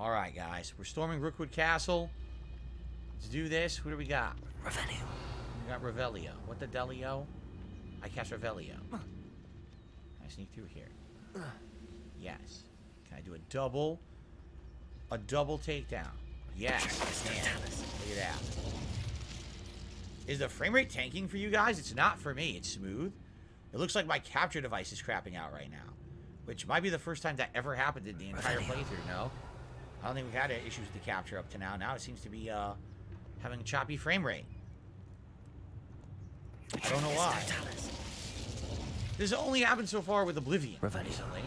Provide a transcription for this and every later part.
Alright, guys. We're storming Rookwood Castle. Let's do this. Who do we got? Revelio. We got Revelio. What the Delio? I cast Revelio. Can I sneak through here? Yes. Can I do a double? A double takedown. Yes, I can. Look at that. Is the frame rate tanking for you guys? It's not for me. It's smooth. It looks like my capture device is crapping out right now. Which might be the first time that ever happened in the entire playthrough, no? I don't think we've had issues with the capture up to now. Now it seems to be having a choppy frame rate. I don't know why. This has only happened so far with Oblivion recently.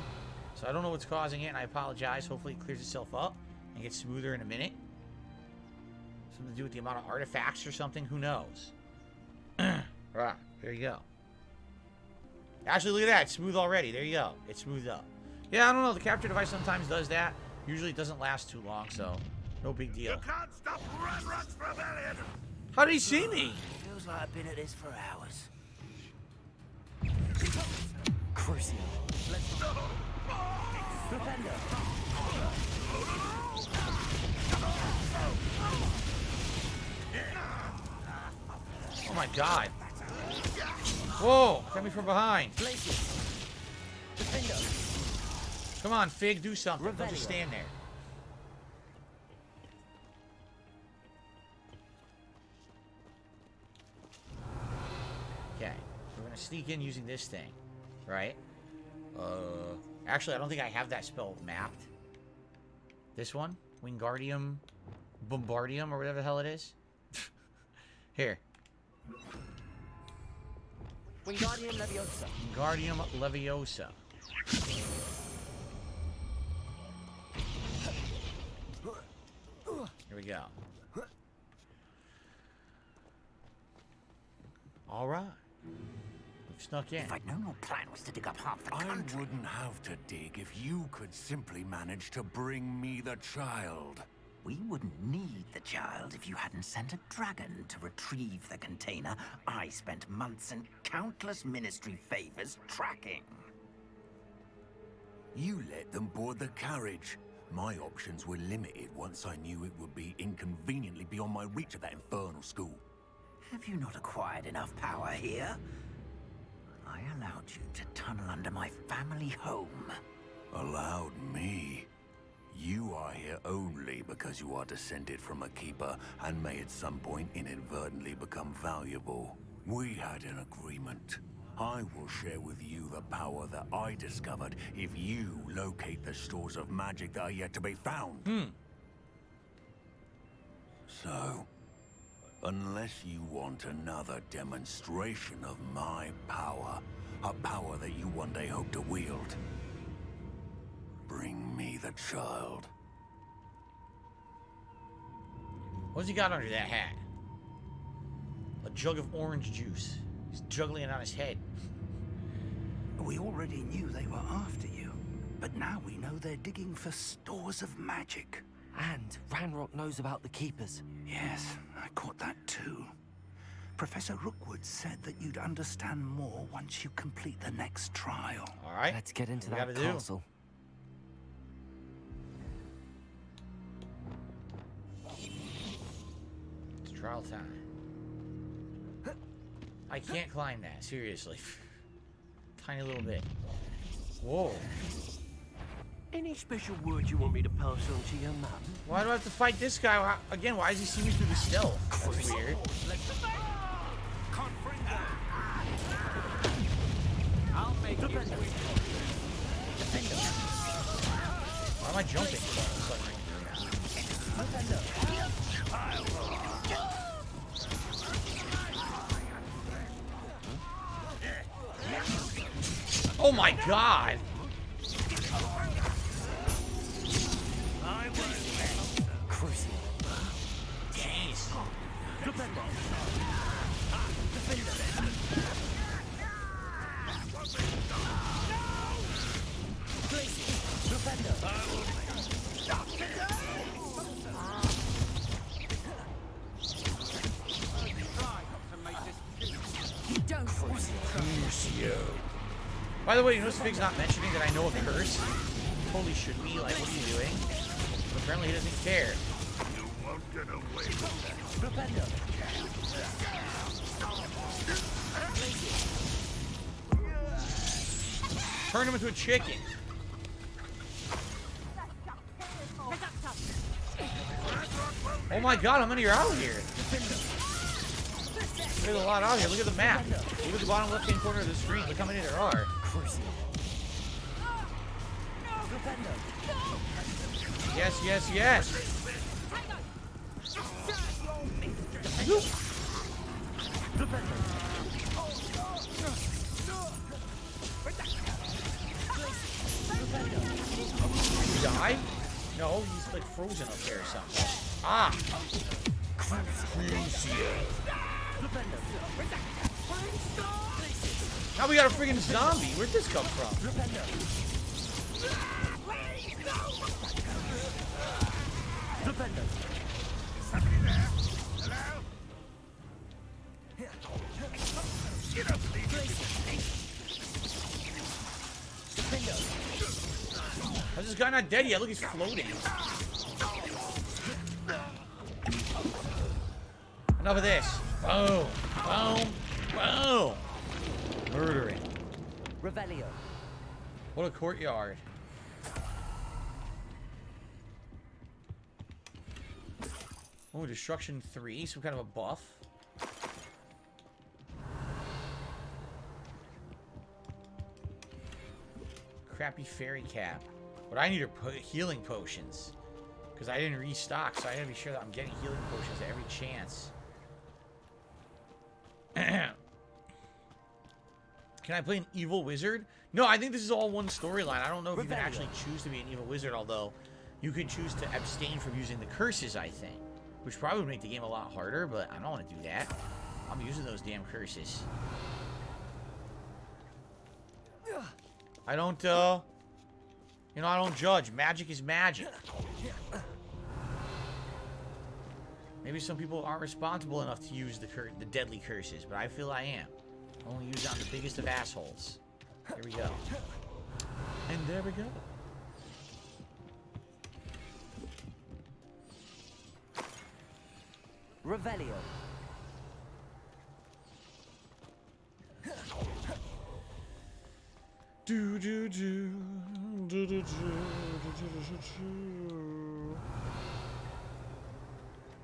So I don't know what's causing it, and I apologize. Hopefully it clears itself up and gets smoother in a minute. Something to do with the amount of artifacts or something. Who knows? Right. There you go. Actually, look at that. It's smooth already. There you go. It's smoothed up. Yeah, I don't know. The capture device sometimes does that. Usually it doesn't last too long, so no big deal. You can't stop Ranrock's rebellion! How did he see me? Feels like I've been at this for hours. Crucio. Let's go. Defender. Oh my god. Whoa! Got me from behind. Come on, Fig, do something. Don't just stand there. Okay. We're gonna sneak in using this thing. Right? Actually, I don't think I have that spell mapped. This one? Wingardium Bombardium, or whatever the hell it is. Here. Wingardium Leviosa. Wingardium Leviosa. Here we go. Alright. We've snuck in. If I'd known your plan was to dig up half the country. I wouldn't have to dig if you could simply manage to bring me the child. We wouldn't need the child if you hadn't sent a dragon to retrieve the container I spent months and countless ministry favors tracking. You let them board the carriage. My options were limited once I knew it would be inconveniently beyond my reach at that infernal school. Have you not acquired enough power here? I allowed you to tunnel under my family home. Allowed me? You are here only because you are descended from a keeper and may at some point inadvertently become valuable. We had an agreement. I will share with you the power that I discovered if you locate the stores of magic that are yet to be found. So, unless you want another demonstration of my power, a power that you one day hope to wield, bring me the child. What's he got under that hat? A jug of orange juice. He's juggling it on his head. We already knew they were after you, but now we know they're digging for stores of magic. And Ranrock knows about the Keepers. Yes, I caught that too. Professor Rookwood said that you'd understand more once you complete the next trial. Alright. Let's get into What we that gotta do? castle. It's trial time. I can't climb that, seriously. Tiny little bit. Whoa. Any special word you want me to pass on to your mum? Why do I have to fight this guy? Again, why does he see me through the stealth? That's weird. I'll make it. Why am I jumping? Oh my god! Jeez. By the way, you notice Fig's not mentioning that I know a curse? Totally should be. Like, what are you doing? Apparently he doesn't care. You won't get away with that. Turn him into a chicken. Oh my god, how many are out here? There's a lot out here. Look at the map. Look at the bottom left-hand corner of the screen. Look how many there are. Yes, yes, yes. Did he die? No, he's like frozen up there or something. Ah! Now we got a friggin' zombie. Where'd this come from? Somebody there? Hello? Get up, How's this guy not dead yet? Look, he's floating. Enough of this. Boom. Boom. Boom. Murdering. Revelio. What a courtyard. Oh, Destruction 3. Some kind of a buff. Crappy fairy cap. But I need are healing potions. Because I didn't restock, so I gotta be sure that I'm getting healing potions at every chance. Can I play an evil wizard? No, I think this is all one storyline. I don't know if you can actually choose to be an evil wizard, although you could choose to abstain from using the curses, I think. Which probably would make the game a lot harder, but I don't want to do that. I'm using those damn curses. I don't, you know, I don't judge. Magic is magic. Maybe some people aren't responsible enough to use the deadly curses, but I feel I am. I only use it on the biggest of assholes. Here we go. And there we go. Revelio. Do do do do do do do.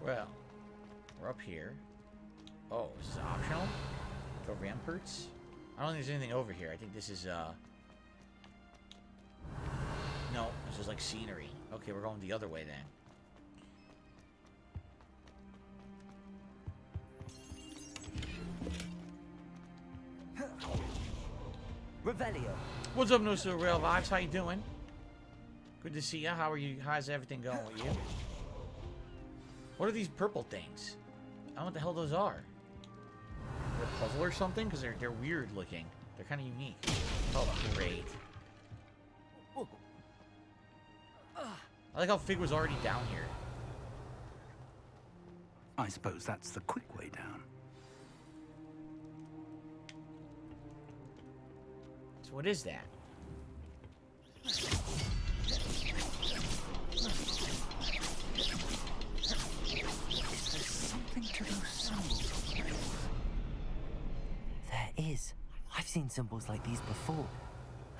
Well, we're up here. Oh, this is optional? Go ramparts? I don't think there's anything over here. I think this is no, this is like scenery. Okay, we're going the other way then. Revelio. What's up, No So Real Vibes? How you doing? Good to see you. How are you? How's everything going with you? What are these purple things? I don't know what the hell those are. They're a puzzle or something? Because they're weird looking. They're kind of unique. Oh, great. I like how Fig was already down here. I suppose that's the quick way down. So what is that? Something to those symbols. There is. I've seen symbols like these before.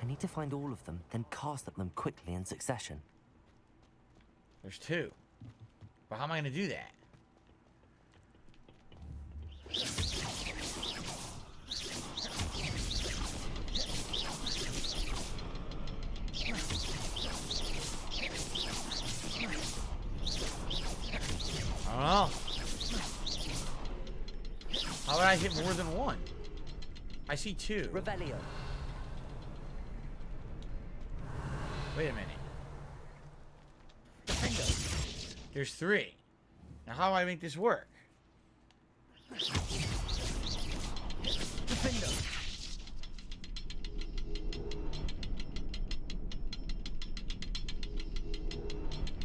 I need to find all of them, then cast at them quickly in succession. There's two. But how am I going to do that? I don't know. How would I hit more than one? I see two. Revelio. Wait a minute. There's three. Now how do I make this work?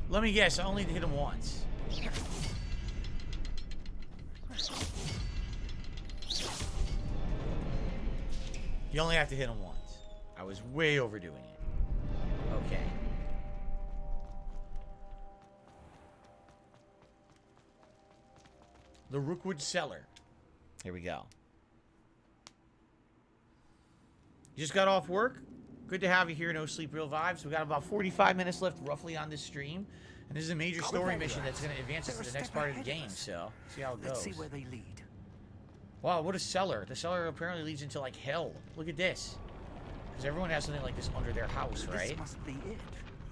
Let me guess, I only hit him once. You only have to hit him once. I was way overdoing it. Okay. The Rookwood Cellar. Here we go. You just got off work? Good to have you here, No Sleep Real Vibes. We got about 45 minutes left roughly on this stream. And this is a major story mission that's going to advance us to the next part of the game, so see how it goes. Let's see where they lead. Wow, what a cellar. The cellar apparently leads into, like, hell. Look at this. Because everyone has something like this under their house, right? This must be it.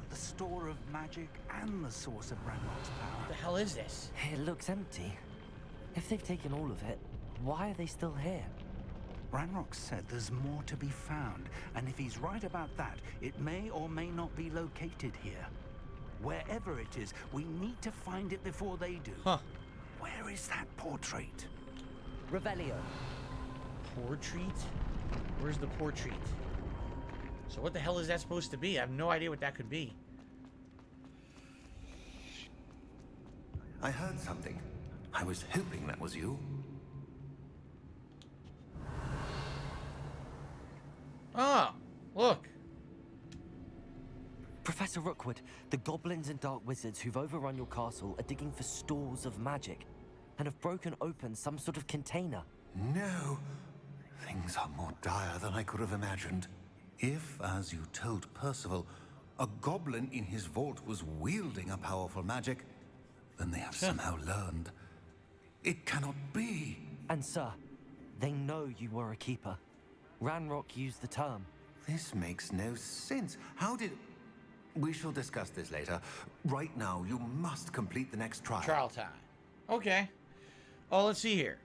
The store of magic and the source of Ranrock's power. What the hell is this? It looks empty. If they've taken all of it, why are they still here? Ranrock said there's more to be found, and if he's right about that, it may or may not be located here. Wherever it is, we need to find it before they do. Huh. Where is that portrait? Revelio. Portrait? Where's the portrait? So what the hell is that supposed to be? I have no idea what that could be. I heard something. I was hoping that was you. Ah, look. Professor Rookwood, the goblins and dark wizards who've overrun your castle are digging for stores of magic and have broken open some sort of container. No. Things are more dire than I could have imagined. If, as you told Percival, a goblin in his vault was wielding a powerful magic, then they have somehow learned. It cannot be. And sir, they know you were a keeper. Ranrock used the term. This makes no sense. How did... We shall discuss this later. Right now, you must complete the next trial. Trial time. Okay. Oh, let's see here.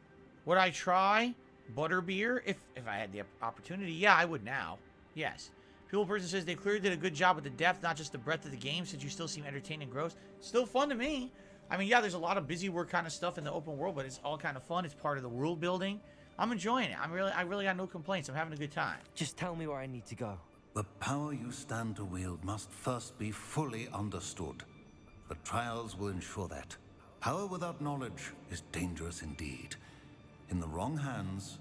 Would I try butterbeer if I had the opportunity? Yeah, I would now. Yes. People person says they clearly did a good job with the depth, not just the breadth of the game, since you still seem entertained and gross. Still fun to me. I mean, yeah, there's a lot of busy work kind of stuff in the open world, but it's all kind of fun. It's part of the world building. I'm enjoying it. I really got no complaints. I'm having a good time. Just tell me where I need to go. The power you stand to wield must first be fully understood. The trials will ensure that. Power without knowledge is dangerous indeed. In the wrong hands,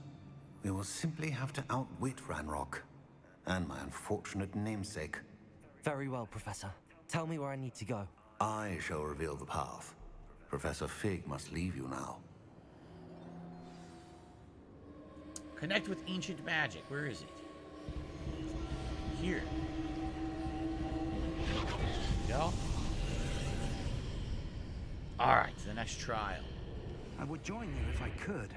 we will simply have to outwit Ranrock and my unfortunate namesake. Very well, Professor. Tell me where I need to go. I shall reveal the path. Professor Fig must leave you now. Connect with ancient magic. Where is it? Here. There we go. Alright, to the next trial. I would join you if I could.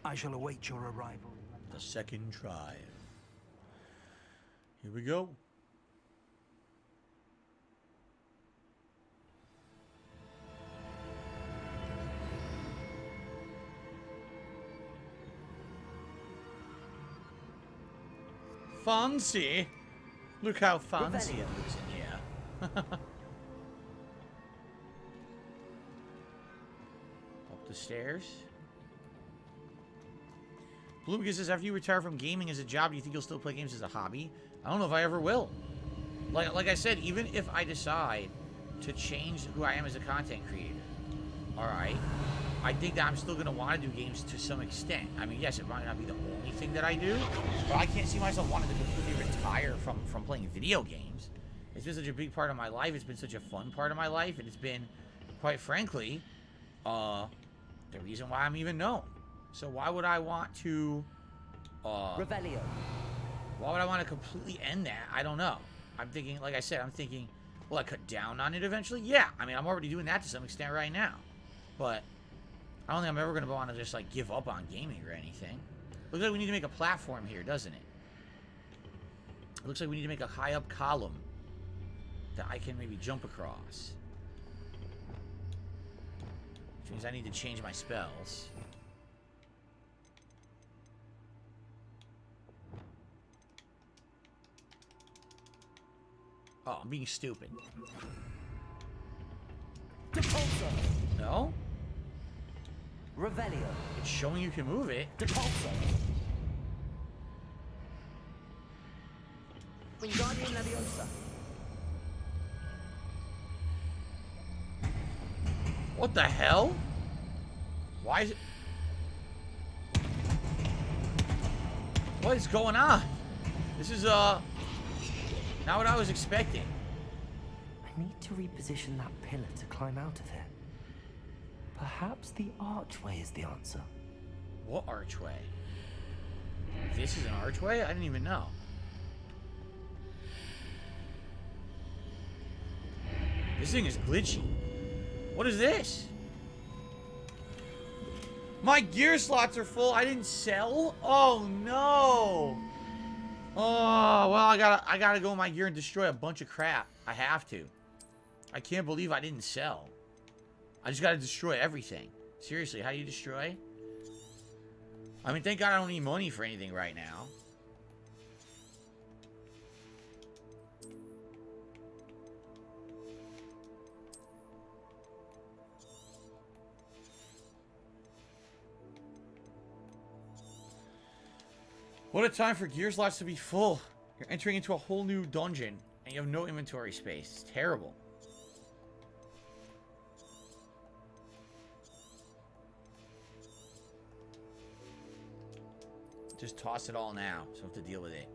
I shall await your arrival. The second trial. Here we go. Fancy. Look how fancy it looks in here. Up the stairs. Bloom says, after you retire from gaming as a job, do you think you'll still play games as a hobby? I don't know if I ever will. Like I said, even if I decide to change who I am as a content creator, alright, I think that I'm still going to want to do games to some extent. I mean, yes, it might not be the only thing that I do, but I can't see myself wanting to completely retire from playing video games. It's been such a big part of my life. It's been such a fun part of my life, and it's been, quite frankly, the reason why I'm even known. So why would I want to... Revelio. Why would I want to completely end that? I don't know. I'm thinking, like I said, I'm thinking, will I cut down on it eventually? Yeah. I mean, I'm already doing that to some extent right now. But I don't think I'm ever going to want to just, like, give up on gaming or anything. Looks like we need to make a platform here, doesn't it? It looks like we need to make a high-up column that I can maybe jump across. Which means I need to change my spells. Oh, I'm being stupid. Depulso. No? Revelio. It's showing you can move it. Depulso. Wingardium Leviosa. What the hell? Why is it... What is going on? This is, not what I was expecting. I need to reposition that pillar to climb out of here. Perhaps the archway is the answer. What archway? This is an archway? I didn't even know. This thing is glitchy. What is this? My gear slots are full. I didn't sell? Oh no. Oh, well, I gotta go in my gear and destroy a bunch of crap. I have to. I can't believe I didn't sell. I just gotta destroy everything. Seriously, how do you destroy? I mean, thank God I don't need money for anything right now. What a time for gear slots to be full. You're entering into a whole new dungeon, and you have no inventory space. It's terrible. Just toss it all now, so I have to deal with it.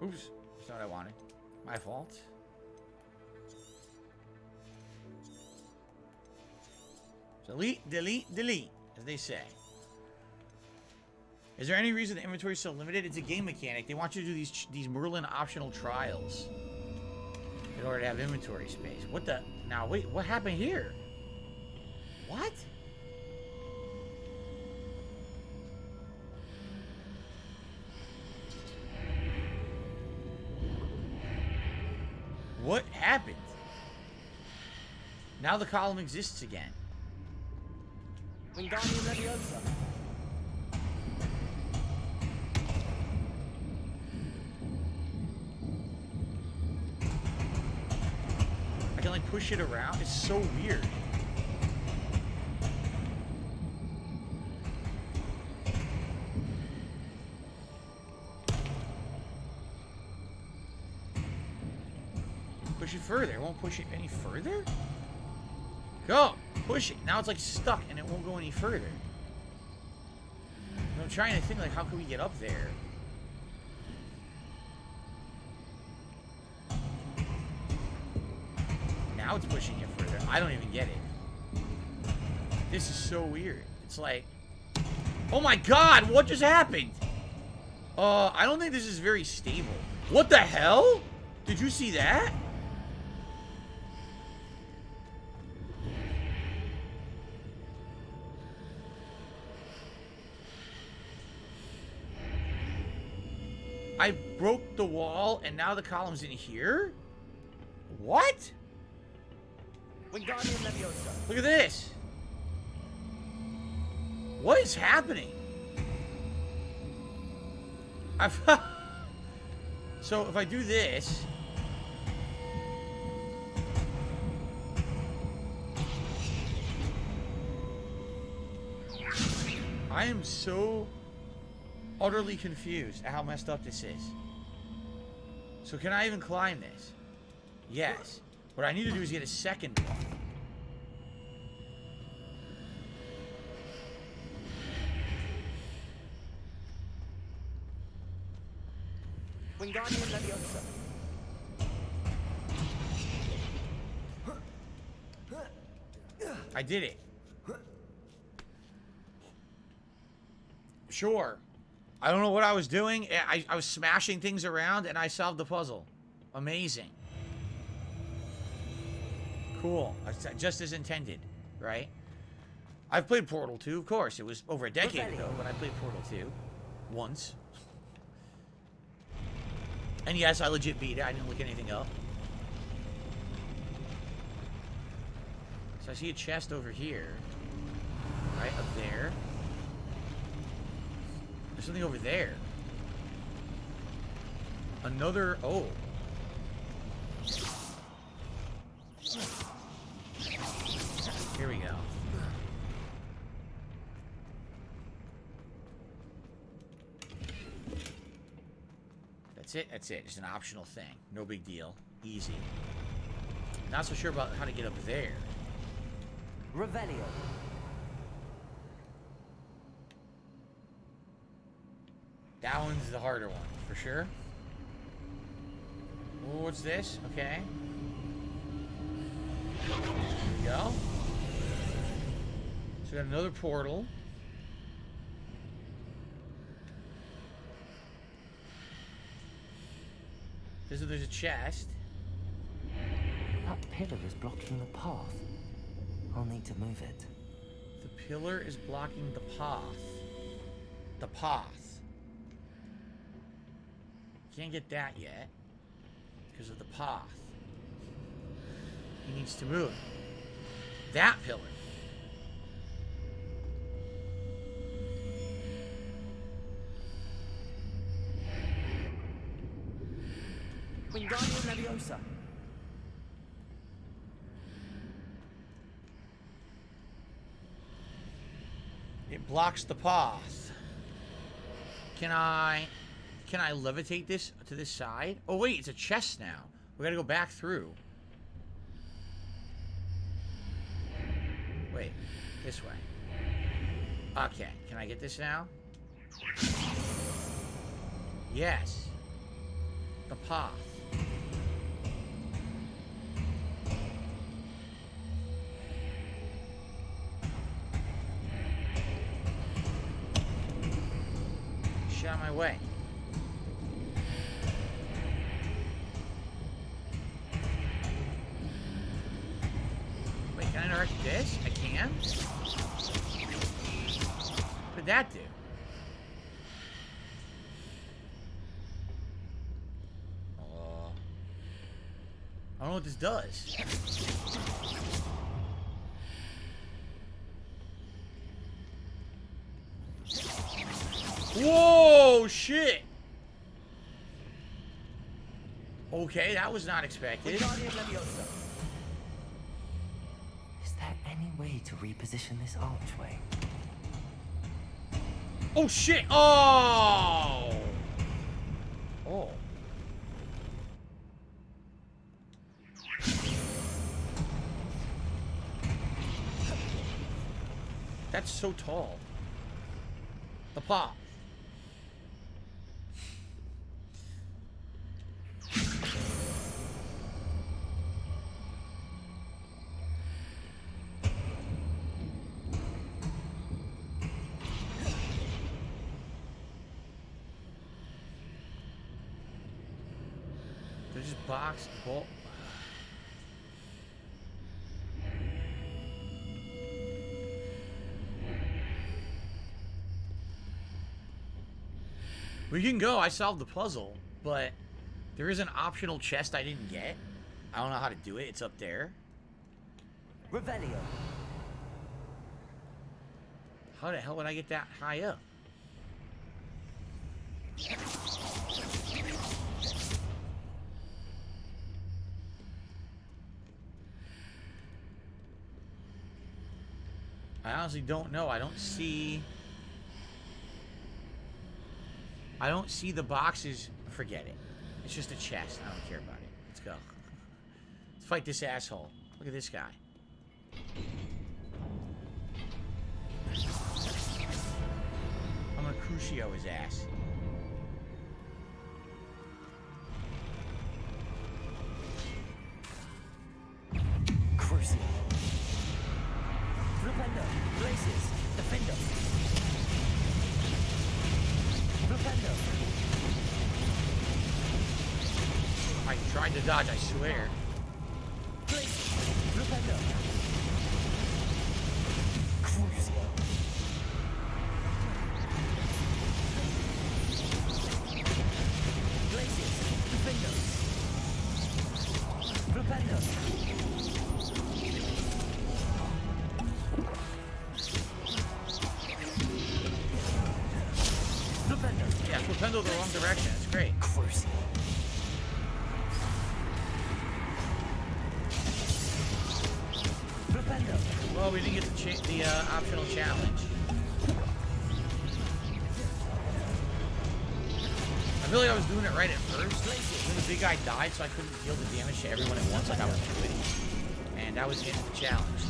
Oops, that's not what I wanted. My fault. Delete, delete, delete, as they say. Is there any reason the inventory is so limited? It's a game mechanic. They want you to do these Merlin optional trials in order to have inventory space. What the? Now, wait, what happened here? What? What happened? Now the column exists again. Wingardium Leviosa. I can like push it around. It's so weird. Push it further. It won't push it any further? Go! Push it. Now it's like stuck and it won't go any further. And I'm trying to think like how can we get up there? Now it's pushing it further. I don't even get it. This is so weird. It's like... Oh my god! What just happened? I don't think this is very stable. What the hell? Did you see that? I broke the wall, and now the column's in here? What? Wingardium Leviosa. Look at this. What is happening? So if I do this... I am so utterly confused at how messed up this is. So can I even climb this? Yes. What I need to do is get a second one. Wingardium Leviosa. I did it. Sure. I don't know what I was doing. I was smashing things around and I solved the puzzle. Amazing. Cool. Just as intended, right? I've played Portal 2, of course. It was over a decade ago when I played Portal 2. Once. And yes, I legit beat it. I didn't look anything up. So I see a chest over here. Right up there. There's something over there. Another... Oh. Here we go. That's it. That's it. Just an optional thing. No big deal. Easy. Not so sure about how to get up there. Revelio. That one's the harder one, for sure. Oh, what's this? Okay. There we go. So we got another portal. There's a chest. That pillar is blocking the path. I'll need to move it. The pillar is blocking the path. The path. Can't get that yet. Because of the path. He needs to move. That pillar. Wingardium Leviosa. It blocks the path. Can I levitate this to this side? Oh wait, it's a chest now. We gotta go back through. Wait, this way. Okay, can I get this now? Yes. The path. Shut out of my way. Wait, can I interact with this? I can? What did that do? I don't know what this does. Whoa, shit! Okay, that was not expected. Is there any way to reposition this archway? Oh, shit! Oh! Oh. That's so tall. The pop. There's just box ball. We can go. I solved the puzzle, but there is an optional chest I didn't get. I don't know how to do it. It's up there. Revelio. How the hell would I get that high up? I honestly don't know. I don't see the boxes. Forget it. It's just a chest. I don't care about it. Let's go. Let's fight this asshole. Look at this guy. I'm gonna Crucio his ass. Crucio. Flipendo. Glacius. Defendo. Flipendo. I tried to dodge, I swear. Flipendo. Crucio. Glacius. Defendo. Flipendo. Yeah, Flipendo the wrong direction. It's great. Crucio. Well, we didn't get the optional challenge. I feel like I was doing it right at first. Then the big guy died, so I couldn't deal the damage to everyone at once like I was doing. And that was the end of the challenge.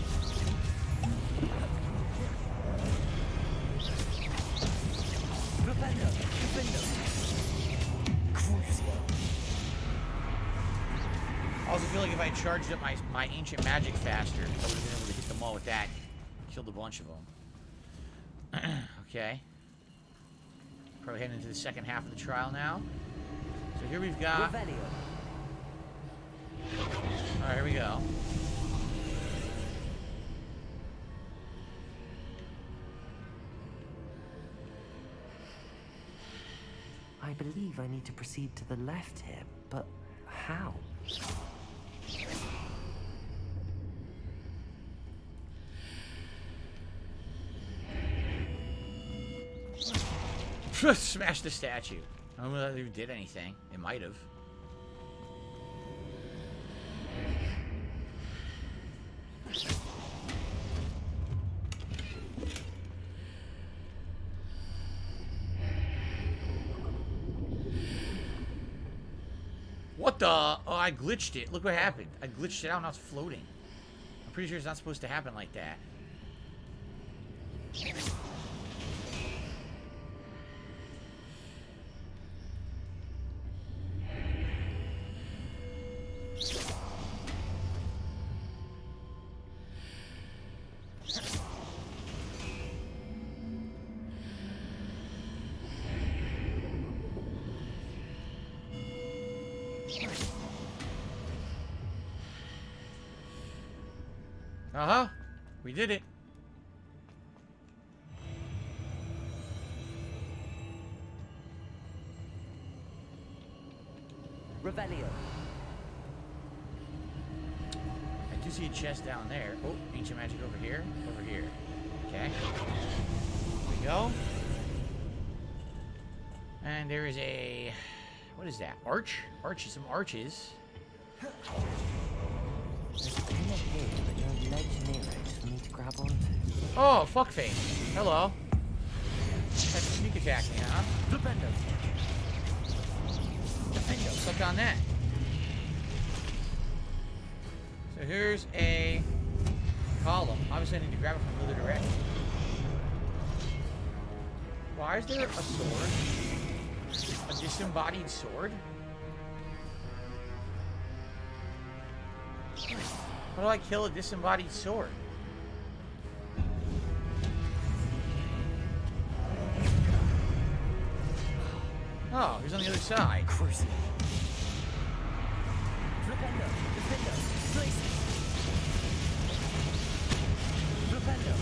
I also feel like if I charged up my ancient magic faster, I would have been able to hit them all with that. Killed a bunch of them. Okay. Probably heading into the second half of the trial now. So here we've got... Revelio. Alright, here we go. I believe I need to proceed to the left here, but how? Smash the statue. I don't know if it did anything. It might have. What the? Oh, I glitched it. Look what happened. I glitched it out, now it's floating. I'm pretty sure it's not supposed to happen like that. Uh-huh. We did it. Revelio. I do see a chest down there. Oh, ancient magic over here. Over here. Okay. Here we go. And there is a... What is that? Arch? Arches. Some arches. There's a pillar here, but no ledge near it for me to grab onto. Oh, fuckface. Hello. That's a sneak attack me, huh? Flipendo. Defendo. Suck on that. So here's a column. Obviously I need to grab it from another direction. Why is there a sword? A disembodied sword? How do I kill a disembodied sword? Oh, he's on the other side. Crucial. Flipendo. Defendo. Places. Flipendo.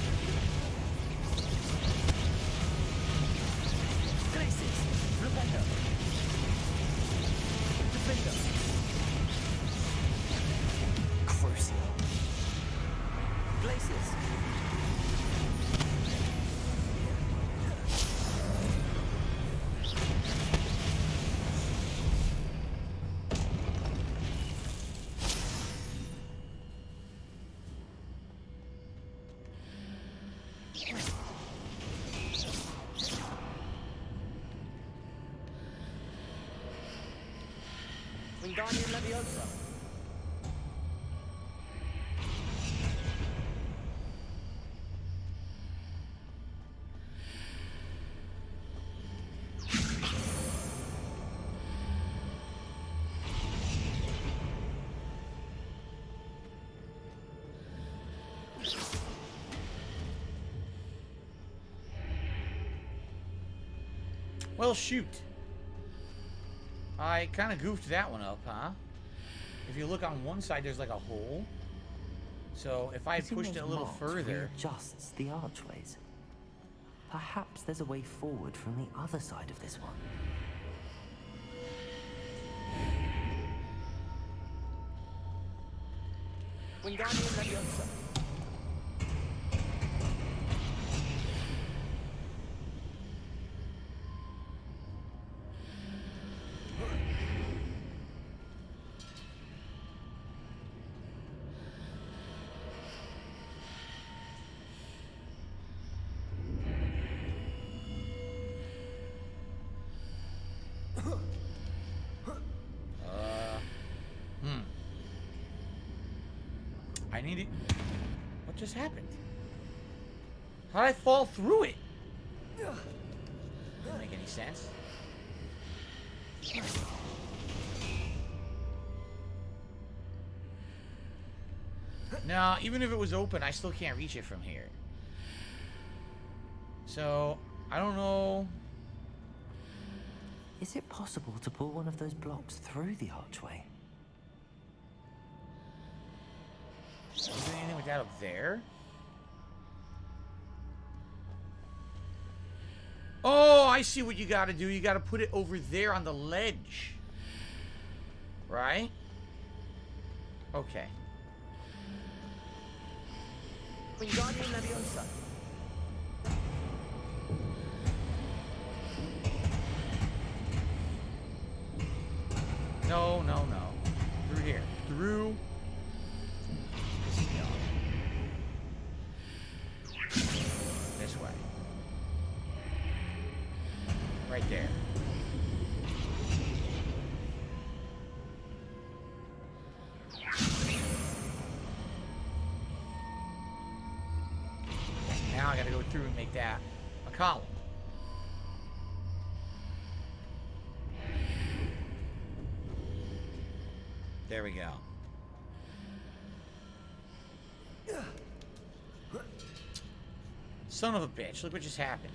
Places. Flipendo. Defendo. Crucial. Places. Wingardium Leviosa. Well, shoot. I kind of goofed that one up, huh? If you look on one side, there's like a hole. So if I had Using pushed it those a little marks further... readjusts the archways. Perhaps there's a way forward from the other side of this one. Wingardium Leviosa. I need it. What just happened? How did I fall through it? Doesn't make any sense. No, even if it was open, I still can't reach it from here. So, I don't know. Is it possible to pull one of those blocks through the archway? Is there anything with that up there? Oh, I see what you gotta do. You gotta put it over there on the ledge. Right? Okay. Wingardium Leviosa. No, no, no. Through here. Through. This way. Right there. Now I gotta go through and make that a column. There we go. Son of a bitch, look what just happened.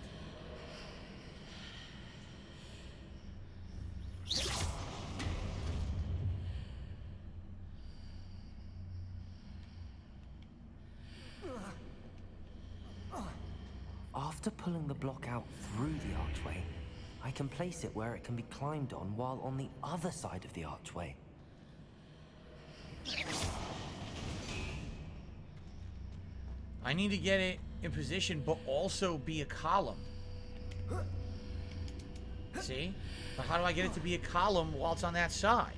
After pulling the block out through the archway, I can place it where it can be climbed on while on the other side of the archway. I need to get it in position, but also be a column. See? But how do I get it to be a column while it's on that side?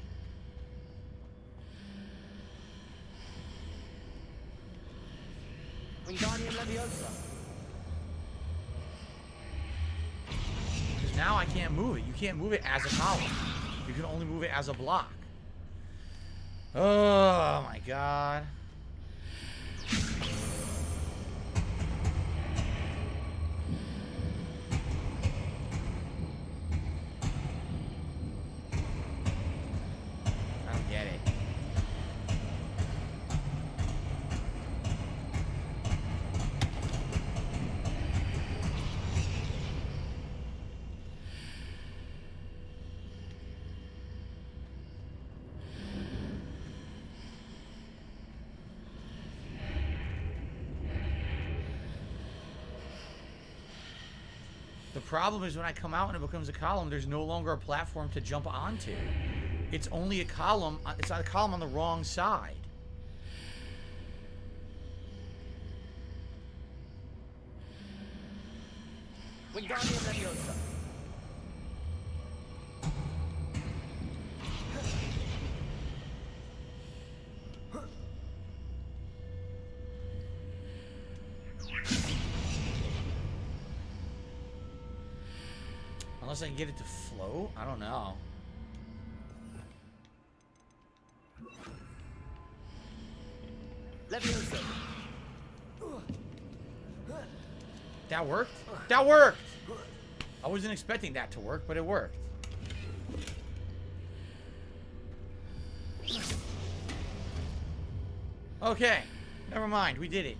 Wingardium Leviosa. Because now I can't move it. You can't move it as a column. You can only move it as a block. Oh my god. I don't get it. The problem is when I come out and it becomes a column, there's no longer a platform to jump onto. It's only a column. It's not a column on the wrong side. Wingardium Leviosa. Unless I can get it to float? I don't know. Leviosa. That worked? That worked! I wasn't expecting that to work, but it worked. Okay. Never mind. We did it.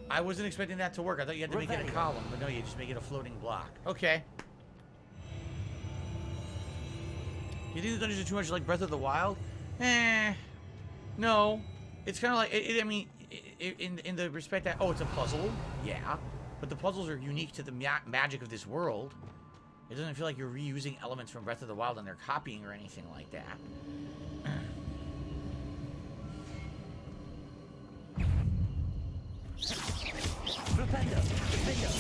I wasn't expecting that to work. I thought you had to make it a column, but no, you just make it a floating block. Okay. You think the dungeons are too much like Breath of the Wild? No. It's kind of like, I mean, in the respect that, oh, it's a puzzle. Yeah. But the puzzles are unique to the magic of this world. It doesn't feel like you're reusing elements from Breath of the Wild and they're copying or anything like that. Flipendo. Flipendo.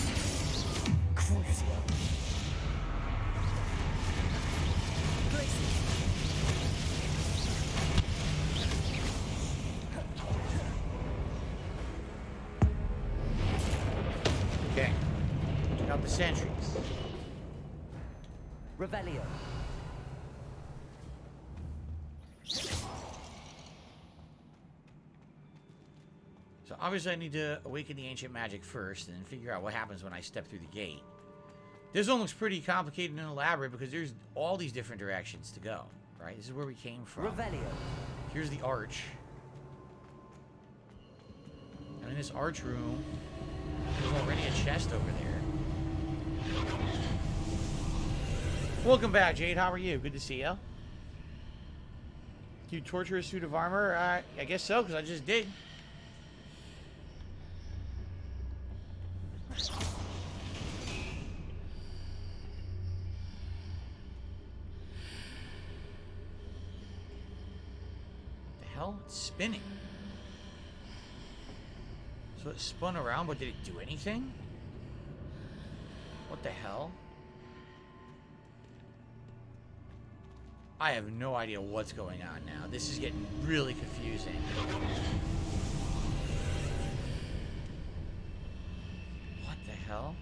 Crucio. Okay. Check out the sentries. Revelio. So obviously I need to awaken the ancient magic first and then figure out what happens when I step through the gate. This one looks pretty complicated and elaborate because there's all these different directions to go, right? This is where we came from. Revelio. Here's the arch. I'm in this arch room. There's already a chest over there. Welcome back, Jade. How are you? Good to see you. Do you torture a suit of armor? I guess so, because I just did. The hell? It's spinning. So it spun around, but did it do anything? What the hell? I have no idea what's going on now. This is getting really confusing. What the hell?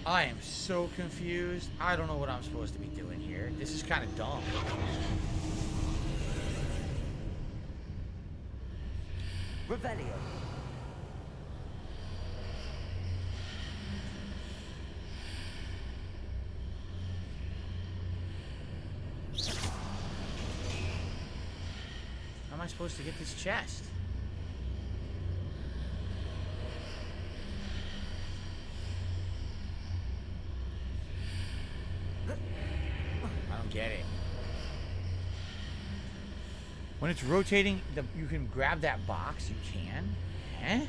I am so confused. I don't know what I'm supposed to be doing here. This is kind of dumb. Revelio. How am I supposed to get this chest? Get it. When it's rotating, you can grab that box. You can? Eh?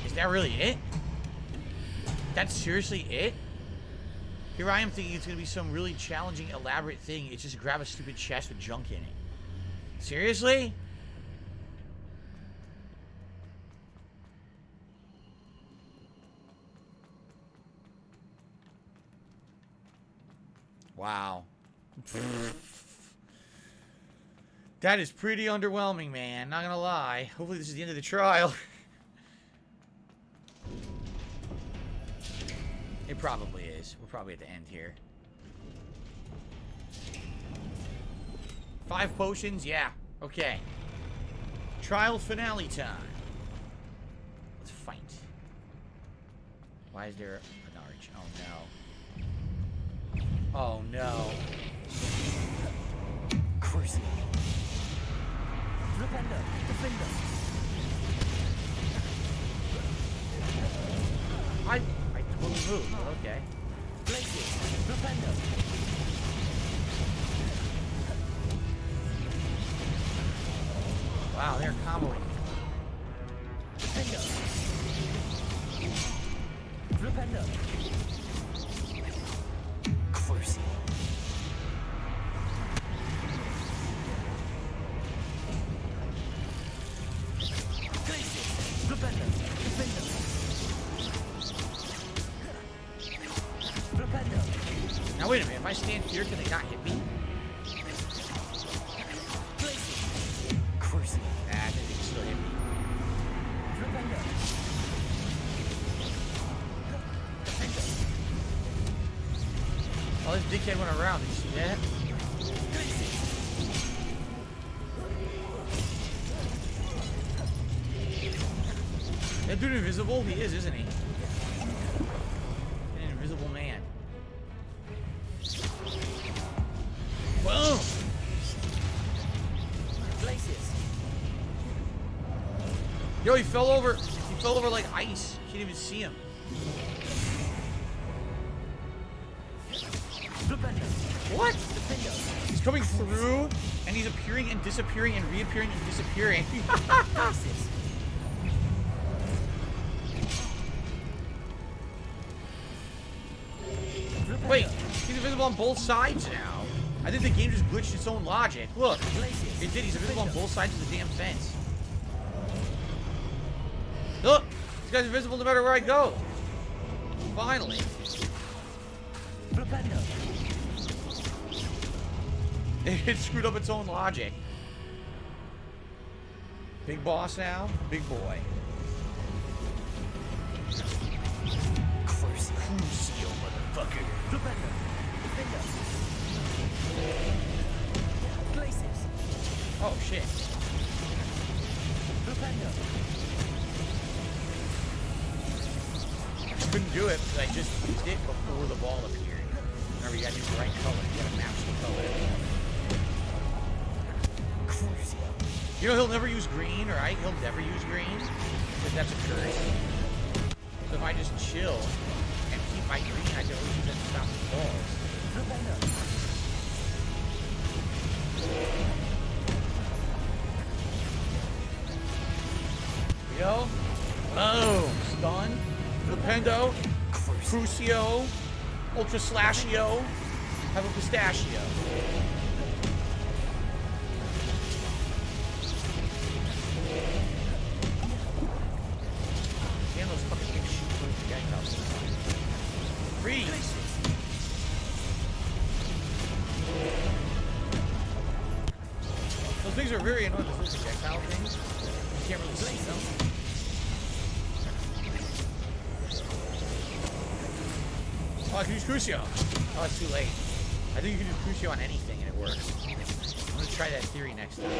Is that really it? That's seriously it? Here I am thinking it's going to be some really challenging, elaborate thing. It's just grab a stupid chest with junk in it. Seriously? Wow. That is pretty underwhelming, man. Not gonna lie. Hopefully this is the end of the trial. It probably is. We're probably at the end here. 5 potions? Yeah. Okay. Trial finale time. Let's fight. Why is there an arch? Oh no. Oh no. Cruising. Flipendo. Defender. I totally moved, but okay. Blazes. Flipendo. Wow, they're comboing. Defender. Flipendo. Cruising. Now wait a minute, if I stand here, can they not hit me? Cruising. Nah, I think they can still hit me. Oh, this dickhead went around, did you see that? That dude invisible? He is, isn't he? An invisible man. Boom! Yo, he fell over. He fell over like ice. You can't even see him. What? He's coming through, and he's appearing and disappearing and reappearing and disappearing. Wait, he's invisible on both sides now. I think the game just glitched its own logic. Look, it did. He's invisible on both sides of the damn fence. Look, this guy's invisible no matter where I go. Finally. It screwed up its own logic. Big boss now. Big boy. Crucio, motherfucker. Oh, shit. I couldn't do it because I just used it before the ball appeared. Remember, you gotta use the right color. You gotta match the color. You know, he'll never use green, right? He'll never use green. Because that's a curse. So if I just chill and keep my green, I can always use it to stop the balls. Here we go. Boom. Stun. Flipendo. Crucio. Ultra Slashio. Have a pistachio. Damn, those fucking things shoot through the projectiles. Freeze! Those things are very annoying, those little projectile things. You can't really see them. Oh, I can use Crucio. Oh, it's too late. I think you can use Crucio on anything and it works. I'm gonna try that theory next time.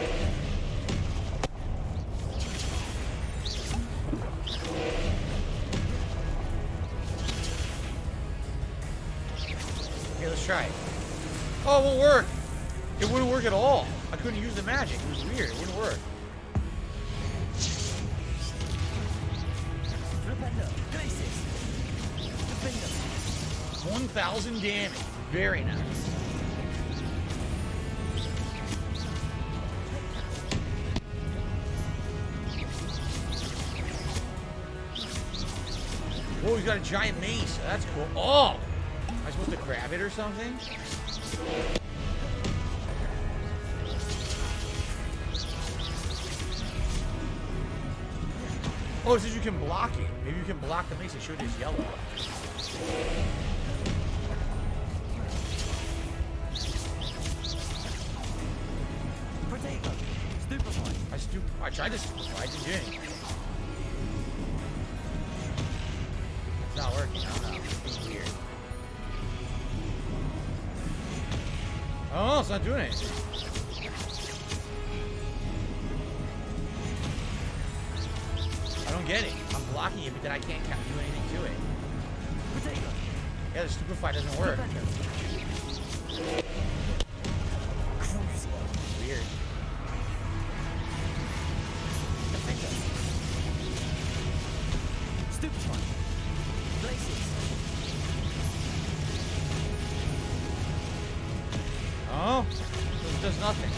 Okay, let's try it. Oh, it won't work. It wouldn't work at all. I couldn't use the magic. It was weird. It wouldn't work. 1,000 damage. Very nice. Oh, he's got a giant mace. That's cool. Oh! Am I supposed to grab it or something? Oh, it says you can block it. Maybe you can block the mace. It showed it's yellow. I tried to stupefy. I didn't do anything. It's not working. I don't know. It's weird. Oh, it's not doing anything. I don't get it. I'm blocking it, but then I can't do anything to it. Yeah, the stupefy doesn't work. Weird. Oh, it does nothing.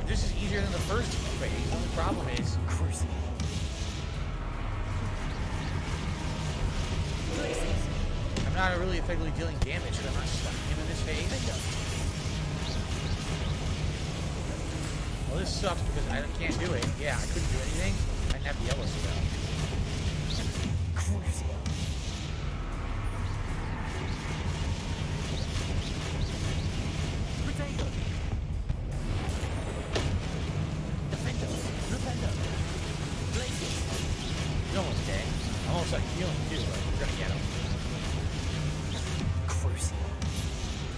This is easier than the first phase. The only problem is I'm not really effectively dealing damage because I'm not stunning him in this phase. Well, this sucks because I can't do it. Yeah, I couldn't do anything. I didn't have the yellow spell. He's almost dead. I'm almost like healing too, but we're gonna get him.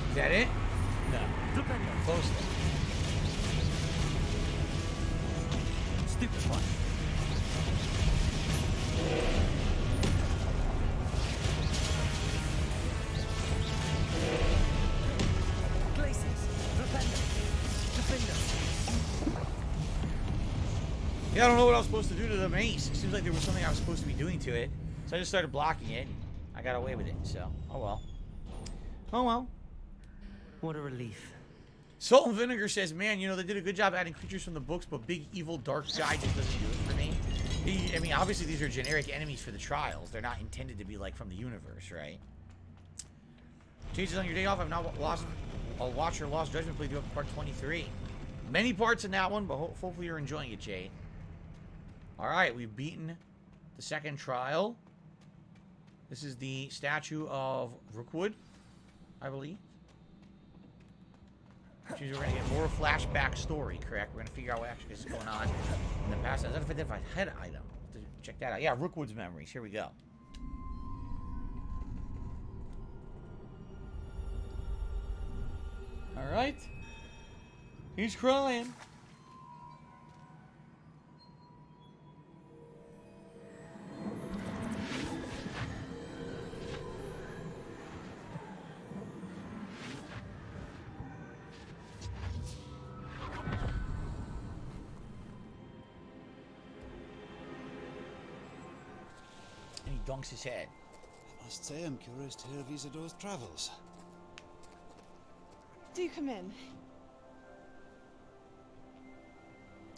Is that it? No. Close though. Stupid one. Yeah, I don't know what I was supposed to do to the mace. It seems like there was something I was supposed to be doing to it. So I just started blocking it. I got away with it, so oh well. Oh well. What a relief. Salt and Vinegar says, man, you know, they did a good job adding creatures from the books, but big, evil, dark guy just doesn't do it for me. I mean, obviously these are generic enemies for the trials. They're not intended to be, like, from the universe, right? Changes on your day off. I've not lost... I'll watch your Lost Judgment playthrough up to part 23. Many parts in that one, but hopefully you're enjoying it, Jade. Alright, we've beaten the second trial. This is the statue of Rookwood, I believe. Which means we're gonna get more flashback story, correct? We're gonna figure out what actually is going on in the past. Identified head item. Check that out. Yeah, Rookwood's memories. Here we go. All right. He's crying. And he dunks his head. I must say I'm curious to hear of Isadore's travels. Do come in.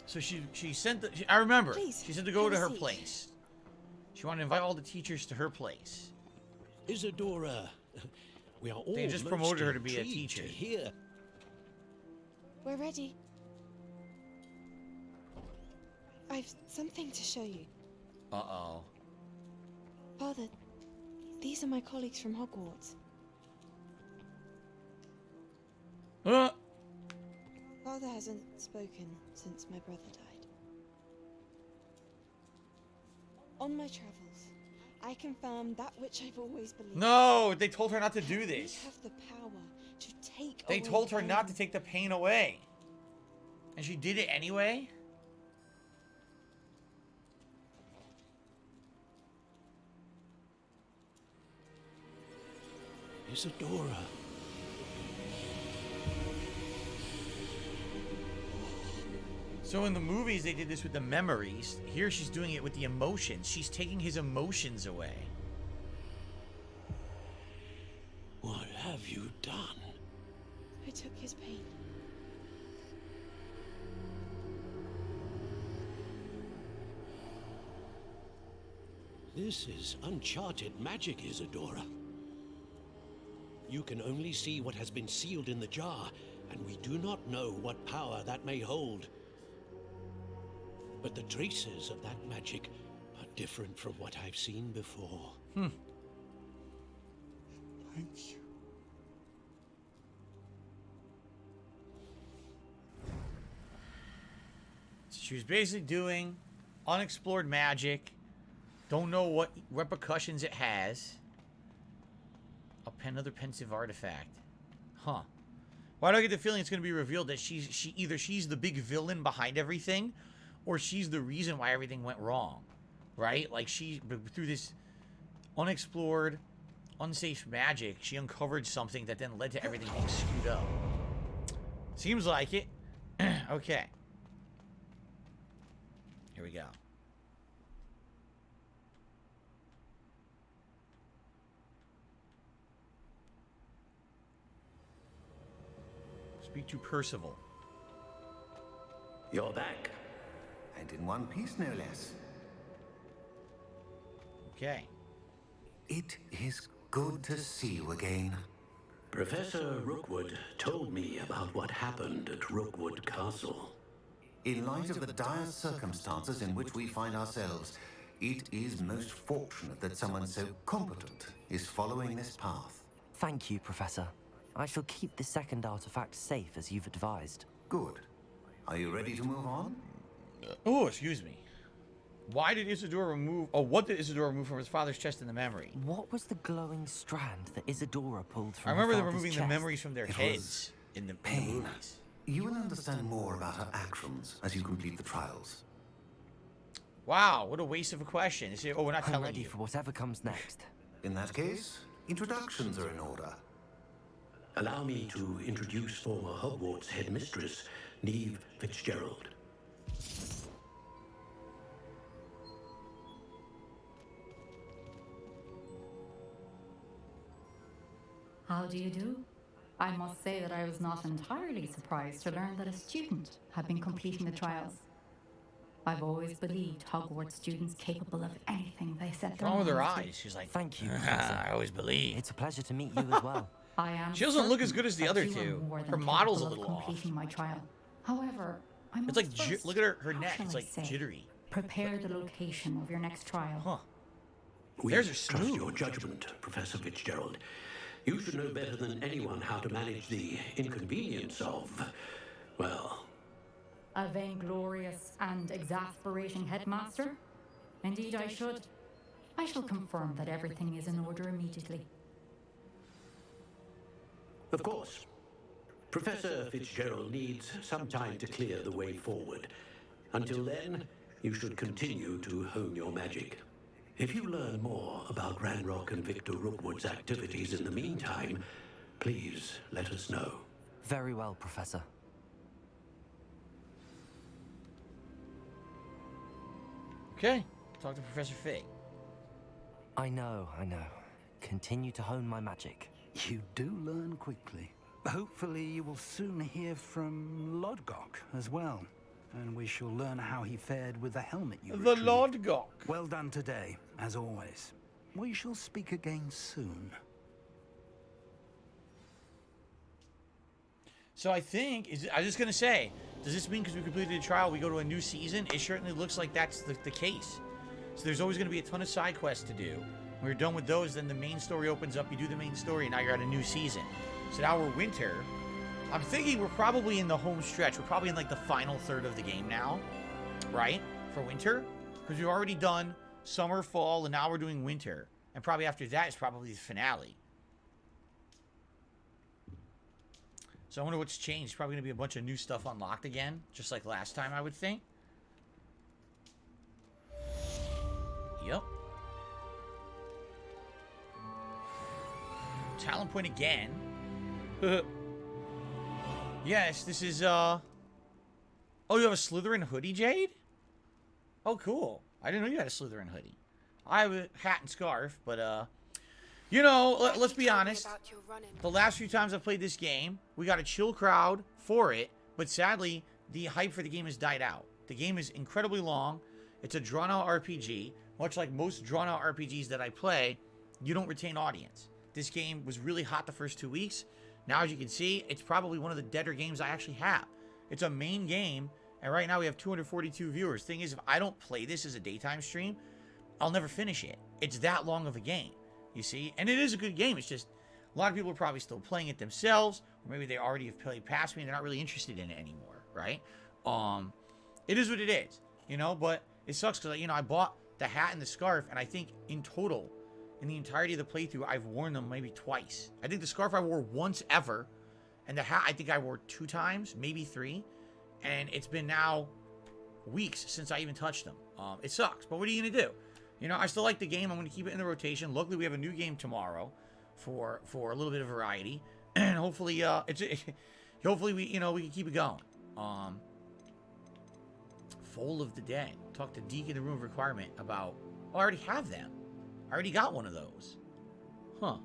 So she sent I remember. Please, she said to go have to a her seat. place. She wanted to invite all the teachers to her place. Isadora, we are all They just most promoted her to be a intrigued teacher. to hear. We're ready. I've something to show you. Uh-oh. Father, these are my colleagues from Hogwarts. Father hasn't spoken since my brother died. On my travels, I confirm that which I've always believed. No, they told her not to do We this. have the power to take They away told her not to pain. take the pain away. And she did it anyway? Isadora. So in the movies, they did this with the memories. Here, she's doing it with the emotions. She's taking his emotions away. What have you done? I took his pain. This is uncharted magic, Isadora. You can only see what has been sealed in the jar, and we do not know what power that may hold. But the traces of that magic are different from what I've seen before. Thank you. She was basically doing unexplored magic. Don't know what repercussions it has. Another pensive artifact. Huh. Why do I get the feeling it's going to be revealed that either she's the big villain behind everything, or she's the reason why everything went wrong, right? Like through this unexplored, unsafe magic, she uncovered something that then led to everything being screwed up. Seems like it. Okay. Here we go. Speak to Percival. You're back. And in one piece, no less. Okay. It is good to see you again. Professor Rookwood told me about what happened at Rookwood Castle. In light of the dire circumstances in which we find ourselves, it is most fortunate that someone so competent is following this path. Thank you, Professor. I shall keep the second artifact safe as you've advised. Good. Are you ready to move on? Oh, excuse me. Why did Isidore remove... Oh, what did Isidore remove from his father's chest in the memory? What was the glowing strand that Isadora pulled from I remember her them father's removing chest? the memories from their It heads in the pain. movies. You will understand more about her actions as you complete the trials. Wow, what a waste of a question. Oh, we're not I'm telling ready you. for whatever comes next. In that case, introductions are in order. Allow me to introduce former Hogwarts headmistress, Neve Fitzgerald. How do you do? I must say that I was not entirely surprised to learn that a student had been completing the trials. I've always believed Hogwarts students capable of anything they set What's their wrong with her minds to. eyes? She's like, Thank you, Professor. I always believe. It's a pleasure to meet you as well. I am She doesn't look as certain good as the that other you are two. more than Her model's a capable of little off. completing my trial. However, I must It's like, first, look at her how neck. shall It's I like say, jittery. prepare the location of your next trial. Huh. We There's her trust smooth. your judgment, Professor Fitzgerald. You should know better than anyone how to manage the inconvenience of, well... A vainglorious and exasperating headmaster? Indeed I should. I shall confirm that everything is in order immediately. Of course. Professor Fitzgerald needs some time to clear the way forward. Until then, you should continue to hone your magic. If you learn more about Ranrock and Victor Rookwood's activities in the meantime, please let us know. Very well, Professor. Okay, talk to Professor Fig. I know. Continue to hone my magic. You do learn quickly. Hopefully you will soon hear from Lodgok as well. And we shall learn how he fared with the helmet you The retrieved. Lodgok. Well done today, as always. We shall speak again soon. So I think, I was just going to say, does this mean because we completed the trial, we go to a new season? It certainly looks like that's the case. So there's always going to be a ton of side quests to do. When we're done with those, then the main story opens up, you do the main story, and now you're at a new season. So now we're winter. I'm thinking we're probably in the home stretch. We're probably in like the final third of the game now, right? For winter? Because we've already done summer, fall, and now we're doing winter. And probably after that is probably the finale. So I wonder what's changed. Probably going to be a bunch of new stuff unlocked again, just like last time, I would think. Yep. Talent point again. Yes, this is, Oh, you have a Slytherin hoodie, Jade? Oh, cool. I didn't know you had a Slytherin hoodie. I have a hat and scarf, but, you know, let's be honest. The last few times I've played this game, we got a chill crowd for it, but sadly, the hype for the game has died out. The game is incredibly long. It's a drawn-out RPG. Much like most drawn-out RPGs that I play, you don't retain audience. This game was really hot the first 2 weeks. Now, as you can see, it's probably one of the deader games I actually have. It's a main game, and right now we have 242 viewers. Thing is, if I don't play this as a daytime stream, I'll never finish it. It's that long of a game, you see? And it is a good game. It's just, a lot of people are probably still playing it themselves, or maybe they already have played past me and they're not really interested in it anymore, right? It is what it is, you know? But it sucks because, you know, I bought the hat and the scarf, and I think in total, in the entirety of the playthrough, I've worn them maybe twice. I think the scarf I wore once ever, and the hat I think I wore 2 times, maybe 3. And it's been now weeks since I even touched them. It sucks, but what are you going to do? You know, I still like the game. I'm going to keep it in the rotation. Luckily, we have a new game tomorrow for a little bit of variety. And hopefully, hopefully we can keep it going. Foal of the Dead. Talk to Deke in the Room of Requirement about... Oh, I already have them. I already got one of those. Huh.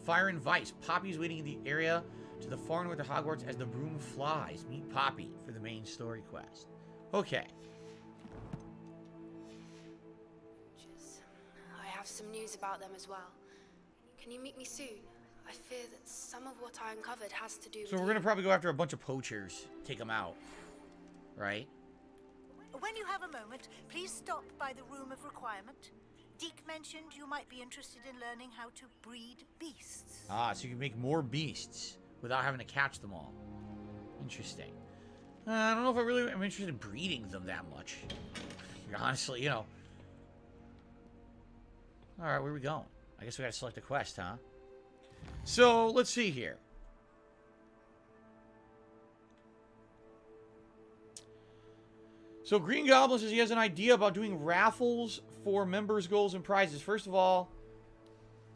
Fire and Vice. Poppy's waiting in the area to the far north of Hogwarts as the broom flies. Meet Poppy for the main story quest. Okay. I have some news about them as well. Can you meet me soon? I fear that some of what I uncovered has to do with... So we're going to probably go after a bunch of poachers. Take them out. Right? When you have a moment, please stop by the Room of Requirement. Deke mentioned you might be interested in learning how to breed beasts. Ah, so you can make more beasts without having to catch them all. Interesting. I don't know if I really am interested in breeding them that much. Honestly, you know. Alright, where are we going? I guess we gotta select a quest, huh? So, let's see here. So, Green Goblin says he has an idea about doing raffles for members' goals and prizes. First of all,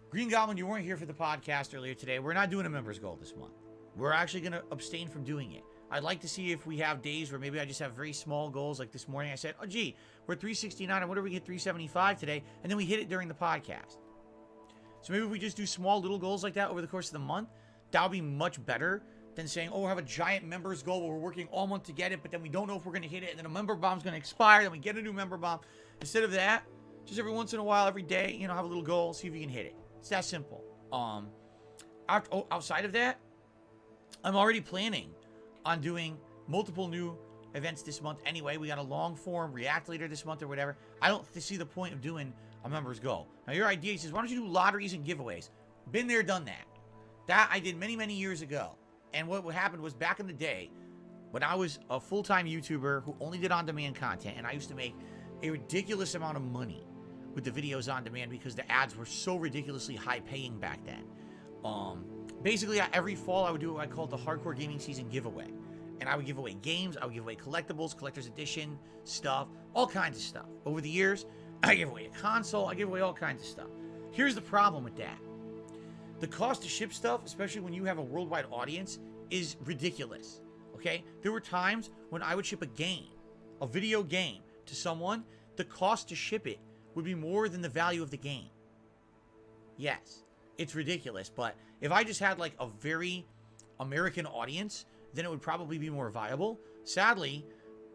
Green Goblin, you weren't here for the podcast earlier today. We're not doing a members' goal this month. We're actually going to abstain from doing it. I'd like to see if we have days where maybe I just have very small goals. Like this morning I said, oh, gee, we're at 369. I wonder if we get 375 today. And then we hit it during the podcast. So maybe if we just do small little goals like that over the course of the month, that would be much better than saying, oh, we have a giant members goal where we're working all month to get it, but then we don't know if we're going to hit it, and then a member bomb's going to expire, then we get a new member bomb. Instead of that, just every once in a while, every day, you know, have a little goal, see if you can hit it. It's that simple. Outside of that, I'm already planning on doing multiple new events this month anyway. We got a long form React later this month or whatever. I don't see the point of doing a members goal. Now, your idea says, why don't you do lotteries and giveaways? Been there, done that. That I did many, many years ago. And what happened was back in the day, when I was a full-time YouTuber who only did on-demand content, and I used to make a ridiculous amount of money with the videos on demand because the ads were so ridiculously high-paying back then. Basically, every fall I would do what I called the Hardcore Gaming Season giveaway. And I would give away games, I would give away collectibles, collector's edition stuff, all kinds of stuff. Over the years, I gave away a console, I gave away all kinds of stuff. Here's the problem with that. The cost to ship stuff, especially when you have a worldwide audience, is ridiculous. Okay? There were times when I would ship a game, a video game, to someone, the cost to ship it would be more than the value of the game. Yes, it's ridiculous, but if I just had like a very American audience, then it would probably be more viable. Sadly,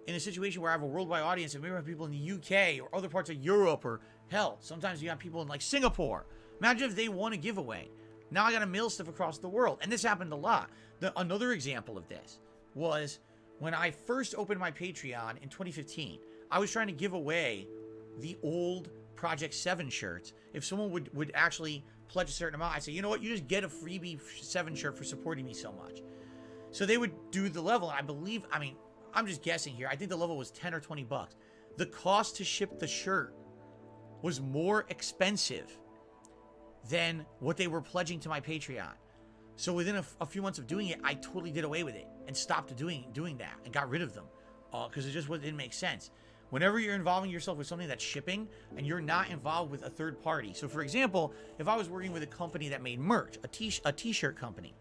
in a situation where I have a worldwide audience, and maybe I have people in the UK or other parts of Europe, or hell, sometimes you have people in like Singapore. Imagine if they won a giveaway. Now I gotta mail stuff across the world. And this happened a lot. Another example of this was when I first opened my Patreon in 2015. I was trying to give away the old Project 7 shirts. If someone would actually pledge a certain amount, I'd say, you know what, you just get a freebie 7 shirt for supporting me so much. So they would do the level, and I believe, I mean, I'm just guessing here, I think the level was 10 or 20 bucks. The cost to ship the shirt was more expensive than what they were pledging to my Patreon. So within a few months of doing it, I totally did away with it and stopped doing that and got rid of them because it just didn't make sense. Whenever you're involving yourself with something that's shipping and you're not involved with a third party. So for example, if I was working with a company that made merch, a t-shirt company,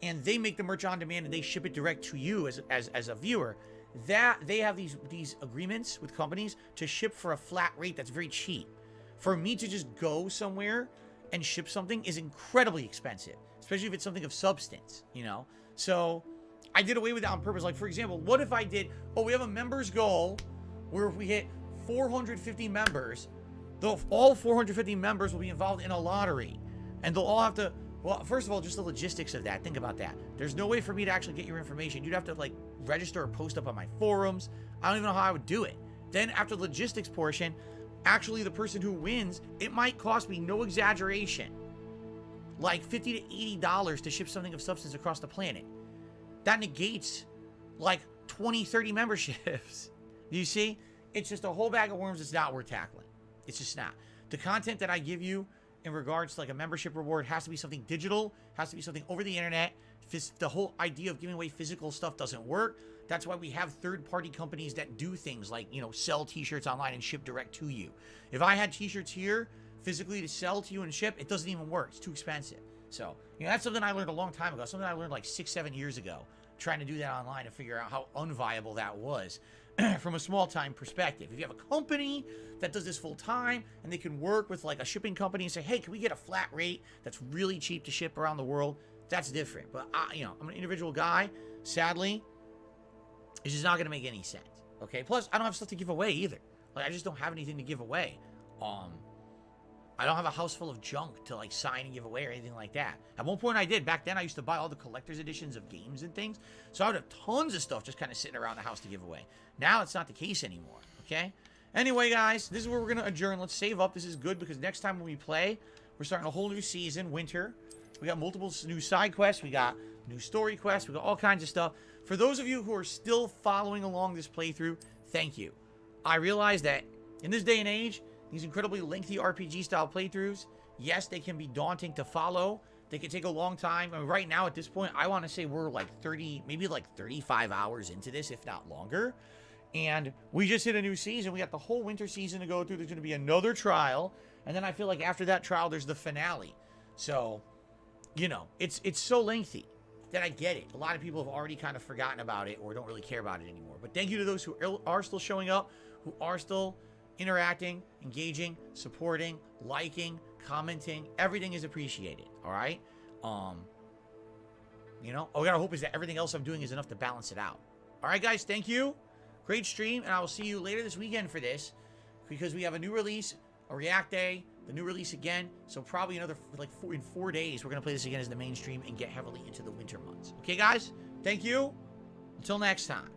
and they make the merch on demand and they ship it direct to you as a viewer, that they have these agreements with companies to ship for a flat rate that's very cheap. For me to just go somewhere and ship something is incredibly expensive, especially if it's something of substance, you know? So I did away with that on purpose. Like, for example, what if I did, we have a members goal where if we hit 450 members, all 450 members will be involved in a lottery. And they'll all have to, well, first of all, just the logistics of that. Think about that. There's no way for me to actually get your information. You'd have to, like, register or post up on my forums. I don't even know how I would do it. Then after the logistics portion, actually the person who wins, it might cost me, no exaggeration, like $50 to $80 to ship something of substance across the planet. That negates like 20, 30 memberships. You see? It's just a whole bag of worms that's not worth tackling. It's just not. The content that I give you in regards to like a membership reward has to be something digital, has to be something over the internet. The whole idea of giving away physical stuff doesn't work. That's why we have third-party companies that do things like, you know, sell t-shirts online and ship direct to you. If I had t-shirts here physically to sell to you and ship, it doesn't even work. It's too expensive. So, you know, that's something I learned a long time ago. Something I learned like 6-7 years ago, trying to do that online and figure out how unviable that was from a small-time perspective. If you have a company that does this full-time and they can work with like a shipping company and say, hey, can we get a flat rate that's really cheap to ship around the world? That's different. But, you know, I'm an individual guy. Sadly, it's just not going to make any sense. Okay? Plus, I don't have stuff to give away either. Like, I just don't have anything to give away. I don't have a house full of junk to, like, sign and give away or anything like that. At one point I did. Back then, I used to buy all the collector's editions of games and things. So I would have tons of stuff just kind of sitting around the house to give away. Now, it's not the case anymore. Okay? Anyway, guys, this is where we're going to adjourn. Let's save up. This is good because next time when we play, we're starting a whole new season, winter. We got multiple new side quests. We got new story quests. We got all kinds of stuff. For those of you who are still following along this playthrough, thank you. I realize that in this day and age, these incredibly lengthy RPG-style playthroughs, yes, they can be daunting to follow. They can take a long time. I mean, right now, at this point, I want to say we're like 30, maybe like 35 hours into this, if not longer. And we just hit a new season. We got the whole winter season to go through. There's going to be another trial. And then I feel like after that trial, there's the finale. So, you know, it's so lengthy that I get it. A lot of people have already kind of forgotten about it or don't really care about it anymore. But thank you to those who are still showing up, who are still interacting, engaging, supporting, liking, commenting. Everything is appreciated, all right? You know, all we gotta hope is that everything else I'm doing is enough to balance it out. All right, guys, thank you. Great stream, and I will see you later this weekend for this because we have a new release, a React Day, the new release again. So probably another, like, in 4 days, we're going to play this again as the mainstream and get heavily into the winter months. Okay, guys? Thank you. Until next time.